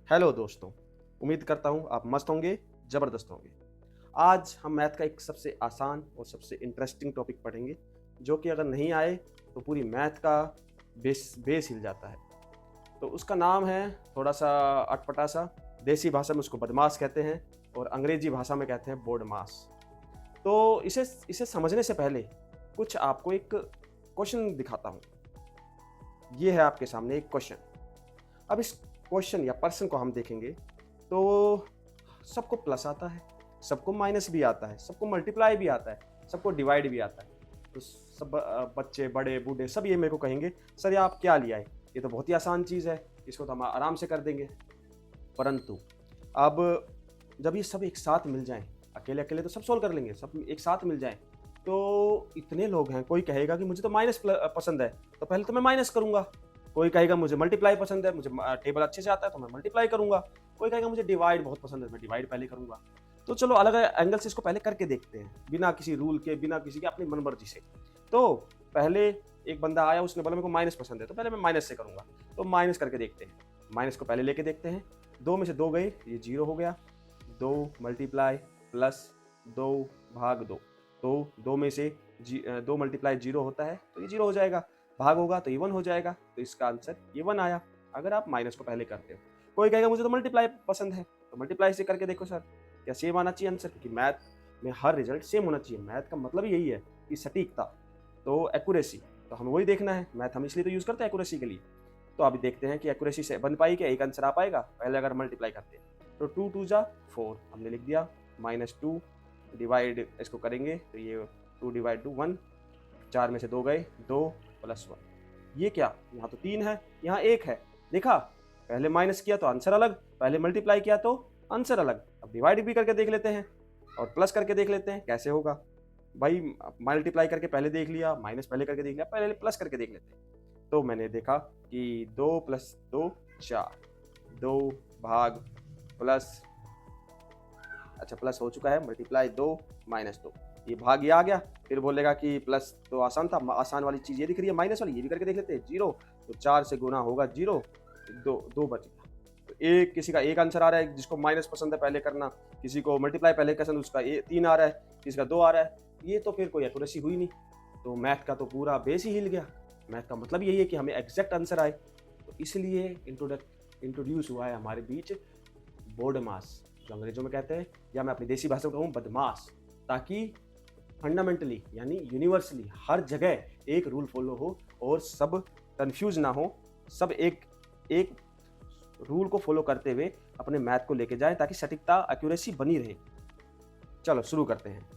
Hello दोस्तों, उम्मीद करता हूँ आप मस्त होंगे, ज़बरदस्त होंगे। आज हम मैथ का एक सबसे आसान और सबसे इंटरेस्टिंग टॉपिक पढ़ेंगे, जो कि अगर नहीं आए तो पूरी मैथ का बेस बेस हिल जाता है। तो उसका नाम है थोड़ा-सा अटपटा-सा, देसी भाषा में उसको बदमाश कहते हैं और अंग्रेजी भाषा में कहते हैं बोर्डमास। तो इसे इसे समझने से पहले कुछ आपको एक क्वेश्चन दिखाता हूँ। ये है आपके सामने एक क्वेश्चन। अब इस क्वेश्चन या पर्सन को हम देखेंगे तो सबको प्लस आता है, सबको माइनस भी आता है, सबको मल्टीप्लाई भी आता है, सबको डिवाइड भी आता है। तो सब बच्चे बड़े बूढ़े सब ये मेरे को कहेंगे, सर ये आप क्या ले आए, ये तो बहुत ही आसान चीज़ है, इसको तो हम आराम से कर देंगे। परंतु अब जब ये सब एक साथ मिल जाएं, अकेले अकेले तो सब सोल्व कर लेंगे, सब एक साथ मिल जाएं, तो इतने लोग हैं, कोई कहेगा कि मुझे तो माइनस पसंद है, तो पहले तो मैं माइनस करूंगा। कोई कहेगा मुझे मल्टीप्लाई पसंद है, मुझे टेबल अच्छे से आता है तो मैं मल्टीप्लाई करूंगा। कोई कहेगा मुझे डिवाइड बहुत पसंद है, मैं डिवाइड पहले करूंगा। तो चलो अलग अलग एंगल से इसको पहले करके देखते हैं, बिना किसी रूल के, बिना किसी के, अपनी मनमर्जी से। तो पहले एक बंदा आया, उसने बोला मेरे को माइनस पसंद है, तो पहले मैं माइनस से करूंगा। तो माइनस करके देखते हैं, माइनस को पहले लेके देखते हैं। दो में से दो गए, ये जीरो हो गया। दो मल्टीप्लाई प्लस दो भाग दो, तो दो में से दो मल्टीप्लाई जीरो होता है तो ये जीरो हो जाएगा, भाग होगा तो ये वन हो जाएगा, तो इसका आंसर ये वन आया, अगर आप माइनस को पहले करते हो। कोई कहेगा मुझे तो मल्टीप्लाई पसंद है, तो मल्टीप्लाई से करके देखो सर, क्या सेम आना चाहिए आंसर, क्योंकि मैथ में हर रिजल्ट सेम होना चाहिए। मैथ का मतलब यही है कि सटीकता, तो एक्यूरेसी, तो हमें वही देखना है। मैथ हम इसलिए तो यूज करते हैं एक्यूरेसी के लिए। तो अभी देखते हैं कि एक्यूरेसी से बन पाई क्या, एक आंसर आ पाएगा पहले अगर मल्टीप्लाई करते हैं। तो टू टू जा फोर हमने लिख दिया, माइनस टू डिवाइड इसको करेंगे तो ये टू डिवाइड टू वन, चार में से दो गए, दो प्लस वन। ये क्या, यहाँ तो तीन है, यहाँ एक है, देखा, पहले माइनस किया तो आंसर अलग, पहले मल्टीप्लाई किया तो आंसर अलग। अब डिवाइड भी करके देख लेते हैं और प्लस करके देख लेते हैं कैसे होगा। भाई मल्टीप्लाई करके पहले देख लिया, माइनस पहले करके देख लिया, पहले प्लस करके देख लेते हैं। तो मैंने देखा कि दो प्लस दो चार, दो भाग प्लस, अच्छा प्लस हो चुका है, मल्टीप्लाई दो माइनस दो, ये भाग ये आ गया। फिर बोलेगा कि प्लस तो आसान था, आसान वाली चीज़ ये दिख रही है, माइनस वाली ये भी करके देख लेते हैं। जीरो तो चार से गुना होगा जीरो, दो दो बच गया। तो एक किसी का एक आंसर आ रहा है, जिसको माइनस पसंद है पहले करना, किसी को मल्टीप्लाई पहले पसंद, उसका तीन आ रहा है, किसी का दो आ रहा है। ये तो फिर कोई एक्यूरेसी हुई नहीं, तो मैथ का तो पूरा बेस ही हिल गया। मैथ का मतलब यही है कि हमें एग्जैक्ट आंसर आए। तो इसलिए इंट्रोड्यूस हुआ है हमारे बीच बोर्ड मास, जो अंग्रेजों में कहते हैं, या मैं अपनी देसी भाषा में कहूँ बदमाश, ताकि फंडामेंटली यानी यूनिवर्सली हर जगह एक रूल फॉलो हो और सब कंफ्यूज ना हो, सब एक एक रूल को फॉलो करते हुए अपने मैथ को लेके जाए, ताकि सटीकता एक्यूरेसी बनी रहे। चलो शुरू करते हैं।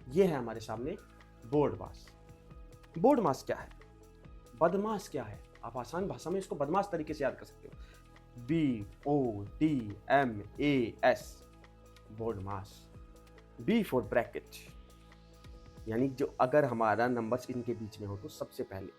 ये है हमारे सामने बोर्ड मास। बोर्ड मास क्या है, बदमाश क्या है, आप आसान भाषा में इसको बदमाश तरीके से याद कर सकते हो। BODMAS, BODMAS. B for bracket, यानी जो अगर हमारा नंबर्स इनके बीच में हो तो सबसे पहले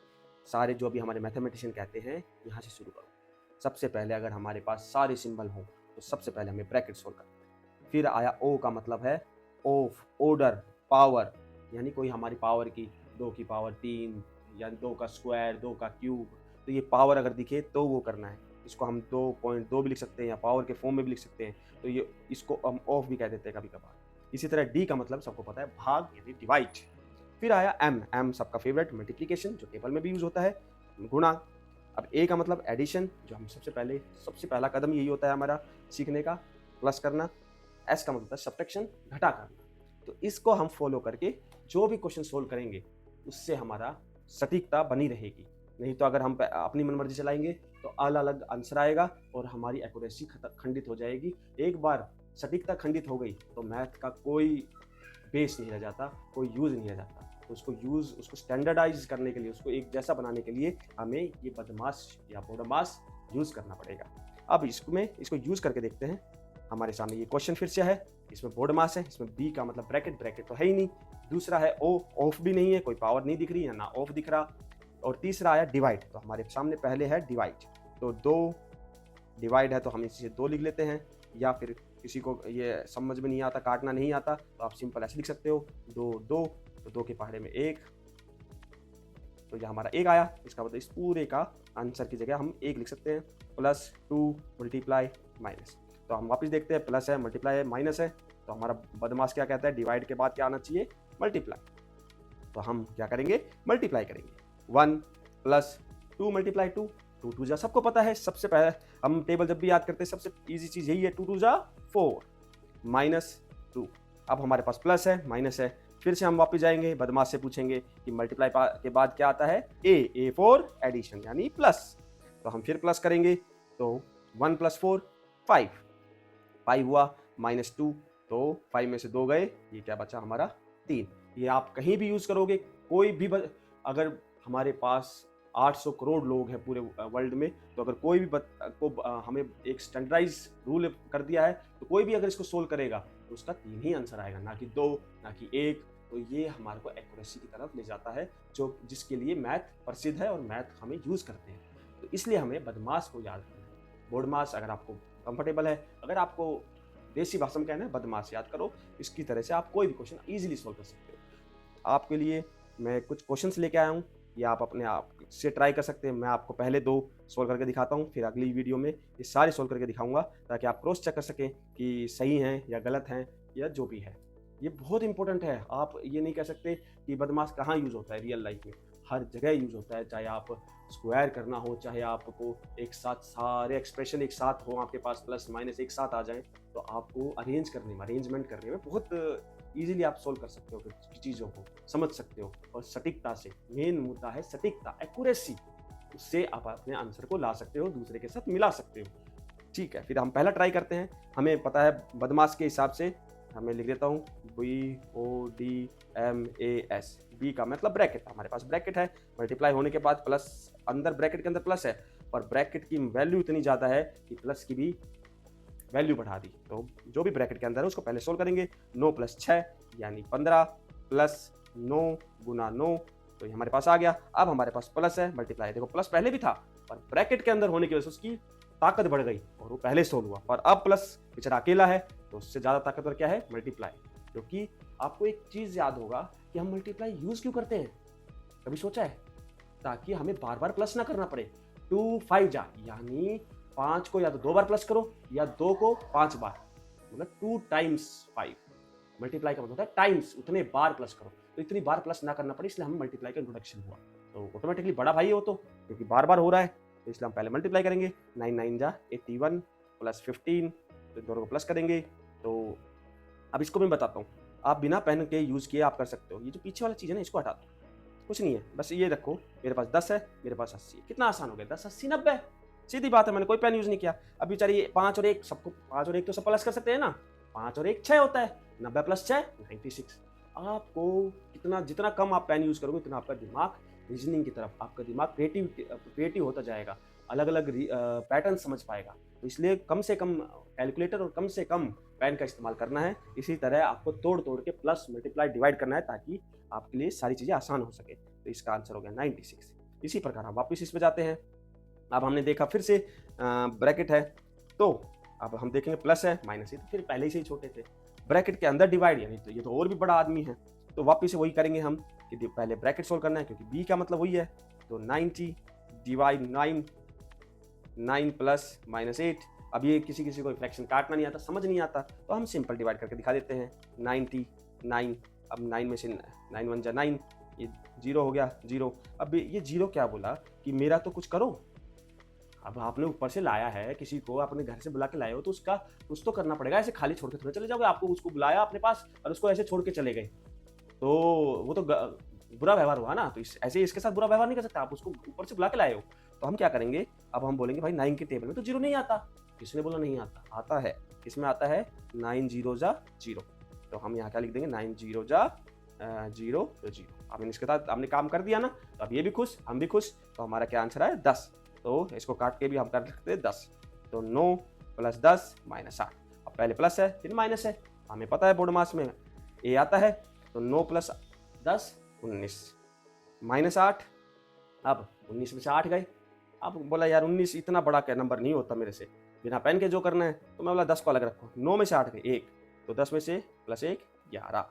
सारे जो अभी हमारे मैथमेटिशियन कहते हैं यहाँ से शुरू करो। सबसे पहले अगर हमारे पास सारे सिंबल हों तो सबसे पहले हमें ब्रैकेट सोल्व करना है। फिर आया ओ का मतलब है ऑफ, ऑर्डर, पावर, यानी कोई हमारी पावर की, दो की पावर तीन, या दो का स्क्वायर, दो का क्यूब, तो ये पावर अगर दिखे तो वो करना है। इसको हम 2.2 भी लिख सकते हैं या पावर के फॉर्म में भी लिख सकते हैं, तो ये इसको हम ऑफ भी कह देते हैं कभी कभार। इसी तरह डी का मतलब सबको पता है, भाग यानी डिवाइड। फिर आया एम, एम सबका फेवरेट, मल्टीप्लिकेशन, जो टेबल में भी यूज होता है, गुणा। अब ए का मतलब एडिशन, जो हम सबसे पहला कदम यही होता है हमारा सीखने का, प्लस करना। एस का मतलब सब्ट्रैक्शन, घटा करना। तो इसको हम फॉलो करके जो भी क्वेश्चन सोल्व करेंगे उससे हमारा सटीकता बनी रहेगी। नहीं तो अगर हम अपनी मनमर्जी चलाएंगे तो अलग अलग आंसर आएगा और हमारी एक्यूरेसी खंडित हो जाएगी। एक बार सटीकता खंडित हो गई तो मैथ का कोई बेस नहीं रह जाता, कोई यूज़ नहीं रह जाता। तो उसको स्टैंडर्डाइज करने के लिए, उसको एक जैसा बनाने के लिए हमें ये बदमाश या बोडमास यूज़ करना पड़ेगा। अब इसको यूज़ करके देखते हैं। हमारे सामने ये क्वेश्चन फिर से है, इसमें बोडमास है, इसमें बी का मतलब ब्रैकेट, ब्रैकेट तो है ही नहीं। दूसरा है ओ, ऑफ भी नहीं है, कोई पावर नहीं दिख रही है, ना ऑफ दिख रहा। और तीसरा आया डिवाइड, तो हमारे सामने पहले है डिवाइड, तो दो डिवाइड है तो हम इसी से दो लिख लेते हैं। या फिर किसी को ये समझ में नहीं आता, काटना नहीं आता, तो आप सिंपल ऐसे लिख सकते हो, दो दो, तो दो के पहाड़े में एक, तो यह हमारा 1 आया। इसका मतलब इस पूरे का आंसर की जगह हम 1 लिख सकते हैं, +2 मल्टीप्लाई माइनस। तो हम वापस देखते हैं, प्लस है, मल्टीप्लाई है, माइनस है, तो हमारा बदमाश क्या कहता है, डिवाइड के बाद क्या आना चाहिए, मल्टीप्लाई। तो हम क्या करेंगे, मल्टीप्लाई करेंगे। 1 + 2 मल्टीप्लाई 2, 2 2 जा, सबको पता है, सबसे पहले हम टेबल जब भी याद करते हैं सबसे इजी चीज यही है, 2 2 जा 4 -2। अब हमारे पास प्लस है, माइनस है, फिर से हम वापस जाएंगे, बदमाश से पूछेंगे कि मल्टीप्लाई के बाद क्या आता है, ए फॉर एडिशन यानी प्लस। तो हम फिर प्लस करेंगे, तो 1 + 4 5 हुआ, -2, तो 5 में से 2 गए, ये क्या बचा हमारा 3। ये आप कहीं भी यूज करोगे, कोई भी अगर हमारे पास 800 करोड़ लोग हैं पूरे वर्ल्ड में, तो अगर कोई भी हमें एक स्टैंडर्डाइज रूल कर दिया है, तो कोई भी अगर इसको सोल्व करेगा तो उसका 3 ही आंसर आएगा, ना कि 2, ना कि 1। तो ये हमारे को एक्यूरेसी की तरफ ले जाता है, जो जिसके लिए मैथ प्रसिद्ध है और मैथ हमें यूज करते हैं। तो इसलिए हमें बदमाश को याद करना है। बोर्डमास अगर आपको कंफर्टेबल है, अगर आपको देसी भाषा में कहना है बदमाश याद करो, इसकी तरह से आप कोई भी क्वेश्चन इजीली सोल्व कर सकते हो। आपके लिए मैं कुछ क्वेश्चंस लेके आया हूँ, ये आप अपने आप से ट्राई कर सकते हैं। मैं आपको पहले 2 सोल्व करके दिखाता हूँ, फिर अगली वीडियो में ये सारे सोल्व करके दिखाऊंगा, ताकि आप क्रॉस चेक कर सकें कि सही हैं या गलत हैं या जो भी है। ये बहुत इंपॉर्टेंट है। आप ये नहीं कह सकते कि बदमाश कहाँ यूज होता है, रियल लाइफ में हर जगह यूज होता है। चाहे आप स्क्वायर करना हो, चाहे आपको एक साथ सारे एक्सप्रेशन एक साथ हो, आपके पास प्लस माइनस एक साथ आ जाए, तो आपको अरेंजमेंट करने में बहुत इजीली आप सोल्व कर सकते हो, चीज़ों को समझ सकते हो। और सटीकता से, मेन मुद्दा है सटीकता, एक्यूरेसी, उससे आप अपने आंसर को ला सकते हो, दूसरे के साथ मिला सकते हो। ठीक है, फिर हम पहला ट्राई करते हैं। हमें पता है बदमाश के हिसाब से, हमें लिख देता हूँ BODMAS, बी का मतलब ब्रैकेट। हमारे पास ब्रैकेट है, मल्टीप्लाई होने के बाद प्लस, अंदर ब्रैकेट के अंदर प्लस है, पर ब्रैकेट की वैल्यू इतनी ज़्यादा है कि प्लस की भी वैल्यू बढ़ा दी। तो जो भी ब्रैकेट के अंदर है उसको पहले सोल्व करेंगे। 9 + 6 यानी 15 प्लस 9 गुना 9, तो ये हमारे पास आ गया। अब हमारे पास प्लस है, मल्टीप्लाई, देखो प्लस पहले भी था, पर ब्रैकेट के अंदर होने की वजह से उसकी ताकत बढ़ गई और वो पहले सोल्व हुआ। पर अब प्लस बेचारा अकेला है, तो उससे ज़्यादा ताकतवर क्या है, मल्टीप्लाई। क्योंकि आपको एक चीज़ याद होगा कि हम मल्टीप्लाई यूज़ क्यों करते हैं, कभी सोचा है? ताकि हमें बार बार प्लस ना करना पड़े। 2 5 जा, यानी 5 को या तो 2 बार प्लस करो या 2 को 5 बार, मतलब 2 टाइम्स 5। मल्टीप्लाई का मतलब होता है टाइम्स, उतने बार प्लस करो, तो इतनी बार प्लस ना करना पड़े, इसलिए हम मल्टीप्लाई का इंट्रोडक्शन हुआ। तो ऑटोमेटिकली बड़ा भाई है वो, तो क्योंकि बार बार हो रहा है, तो इसलिए हम पहले मल्टीप्लाई करेंगे। 9 9 जा 81 प्लस 15, तो दोनों को प्लस करेंगे। तो अब इसको मैं बताता हूँ, आप बिना पेन के यूज़ किए आप कर सकते हो। ये जो पीछे वाला चीज़ है ना, इसको हटा दो, कुछ नहीं है, बस ये रखो। मेरे पास 10 है, मेरे पास 80 है, कितना आसान हो गया, 10 80 90, सीधी बात है, मैंने कोई पेन यूज़ नहीं किया। अब बेचारी 5 और 1 सबको, 5 और 1 तो सब प्लस कर सकते हैं ना, 5 और 1 6 होता है, 90 + 6 96। आपको कितना, जितना कम आप पेन यूज़ करोगे, उतना आपका दिमाग रीजनिंग की तरफ, आपका दिमाग क्रिएटिव होता जाएगा, अलग अलग पैटर्न समझ पाएगा। तो इसलिए कम से कम कैलकुलेटर और कम से कम पेन का इस्तेमाल करना है। इसी तरह आपको तोड़ तोड़ के प्लस मल्टीप्लाई डिवाइड करना है, ताकि आपके लिए सारी चीज़ें आसान हो सके। तो इसका आंसर हो गया 96। इसी प्रकार हम वापस इस पे जाते हैं। अब हमने देखा फिर से ब्रैकेट है, तो अब हम देखेंगे प्लस है, माइनस है, तो फिर पहले से ही छोटे थे। ब्रैकेट के अंदर डिवाइड, यानी तो ये तो और भी बड़ा आदमी है, तो वापस से वही करेंगे हम कि पहले ब्रैकेट सोल्व करना है, क्योंकि बी का मतलब वही है। तो 90 डिवाइड 9, 9 प्लस -8। अब ये किसी किसी को फ्रैक्शन काटना नहीं आता, समझ नहीं आता, तो हम सिंपल डिवाइड करके दिखा देते हैं। 99, अब 9 में से 9 1 जा 9, ये 0 हो गया, 0। अब ये 0 क्या बोला कि मेरा तो कुछ करो। अब आपने ऊपर से लाया है, किसी को अपने घर से बुला के लाए हो, तो उसका कुछ तो करना पड़ेगा। ऐसे खाली छोड़ के थोड़ा चले जाओगे, आपको उसको बुलाया अपने पास और उसको ऐसे छोड़ के चले गए, तो वो तो बुरा व्यवहार हुआ ना। तो ऐसे इसके साथ बुरा व्यवहार नहीं कर सकते, आप उसको ऊपर से बुला के लाए हो। तो हम क्या करेंगे, अब हम बोलेंगे भाई 9 के टेबल में तो 0 नहीं आता। किसने बोला नहीं आता? आता है। किसमें आता है? 9 0 जा 0। तो हम यहाँ क्या लिख देंगे, 9 0 जा 0 तो 0। अब इसके साथ हमने काम कर दिया ना, तो अब ये भी खुश, हम भी खुश। तो हमारा क्या आंसर है? 10। तो इसको काट के भी हम कर सकते हैं 10। तो 9 + 10 -8। अब पहले प्लस है फिर माइनस है, हमें पता है बोर्ड मास में ए आता है। तो 9 + 10 19 -8। अब 19 में से 8 गए। अब बोला यार 19 इतना बड़ा क्या नंबर नहीं होता मेरे से, बिना पेन के जो करना है। तो मैं बोला 10 को अलग रखो। 9 में से 8 गए 1, तो 10 में से +1 11।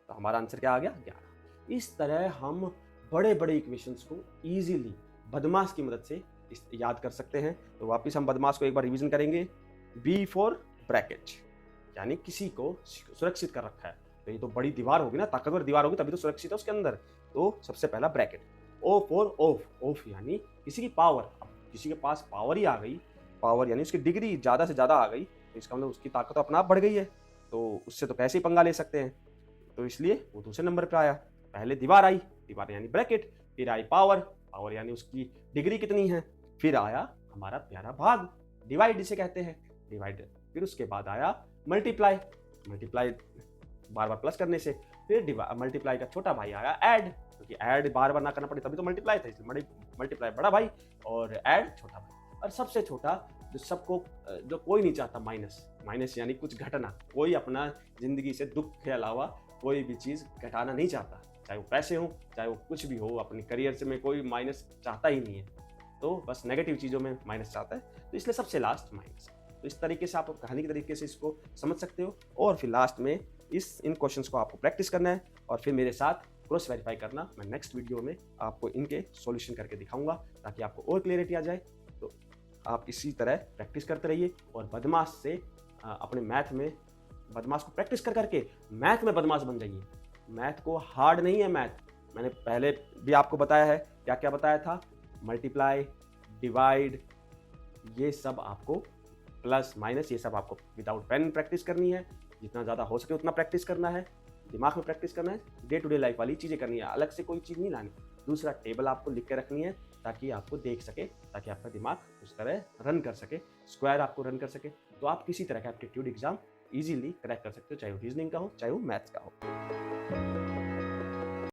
तो हमारा आंसर क्या आ गया? 11। इस तरह हम बड़े बड़े इक्वेशंस को इजीली बदमाश की मदद से याद कर सकते हैं। तो वापस हम बदमाश को एक बार रिवीजन करेंगे। बी फॉर ब्रैकेट, यानी किसी को सुरक्षित कर रखा है। तो ये तो बड़ी दीवार होगी ना, ताकतवर दीवार होगी तभी तो सुरक्षित है उसके अंदर। तो सबसे पहला bracket. O for of, of यानी किसी की पावर। अब किसी के पास पावर ही आ गई, पावर यानी उसकी डिग्री ज़्यादा से ज़्यादा आ गई, तो इसका मतलब उसकी ताकत तो अपने आप बढ़ गई है। तो उससे तो कैसे ही पंगा ले सकते हैं, तो इसलिए वो दूसरे नंबर पे आया। पहले दीवार आई, दीवार यानी ब्रैकेट, फिर आई पावर, पावर यानी उसकी डिग्री कितनी है, फिर आया हमारा प्यारा भाग, डिवाइड इसे कहते हैं, डिवाइड। फिर उसके बाद आया मल्टीप्लाई, मल्टीप्लाई बार बार प्लस करने से। फिर मल्टीप्लाई का छोटा भाई आया ऐड, क्योंकि ऐड बार बार ना करना पड़े तभी तो मल्टीप्लाई था, इसलिए मल्टीप्लाई बड़ा भाई और ऐड छोटा भाई। और सबसे छोटा जो सबको, जो कोई नहीं चाहता, माइनस। माइनस यानी कुछ घटना, कोई अपना जिंदगी से दुख के अलावा कोई भी चीज़ घटाना नहीं चाहता, चाहे वो पैसे हो, चाहे वो कुछ भी हो, अपने करियर से में कोई माइनस चाहता ही नहीं है। तो बस नेगेटिव चीज़ों में माइनस चाहता है, तो इसलिए सबसे लास्ट माइनस। तो इस तरीके से आप कहानी के तरीके से इसको समझ सकते हो। और फिर लास्ट में इन क्वेश्चंस को आपको प्रैक्टिस करना है और फिर मेरे साथ क्रॉस वेरीफाई करना। मैं नेक्स्ट वीडियो में आपको इनके सॉल्यूशन करके दिखाऊंगा ताकि आपको और क्लियरिटी आ जाए। तो आप इसी तरह प्रैक्टिस करते रहिए और बदमाश से अपने मैथ में, बदमाश को प्रैक्टिस कर करके मैथ में बदमाश बन जाइए। मैथ को हार्ड नहीं है मैथ, मैंने पहले भी आपको बताया है। क्या क्या बताया था? मल्टीप्लाई, डिवाइड, ये सब आपको, प्लस माइनस, ये सब आपको विदाउट पेन प्रैक्टिस करनी है। जितना ज़्यादा हो सके उतना प्रैक्टिस करना है, दिमाग में प्रैक्टिस करना है, डे टू डे लाइफ वाली चीज़ें करनी है, अलग से कोई चीज़ नहीं लानी। दूसरा टेबल आपको लिख के रखनी है ताकि आपको देख सके, ताकि आपका दिमाग उस तरह रन कर सके, स्क्वायर आपको रन कर सके। तो आप किसी तरह का एप्टीट्यूड एग्जाम इजीली क्रैक कर सकते हो, चाहे वो रीजनिंग का हो, चाहे वो मैथ्स का हो।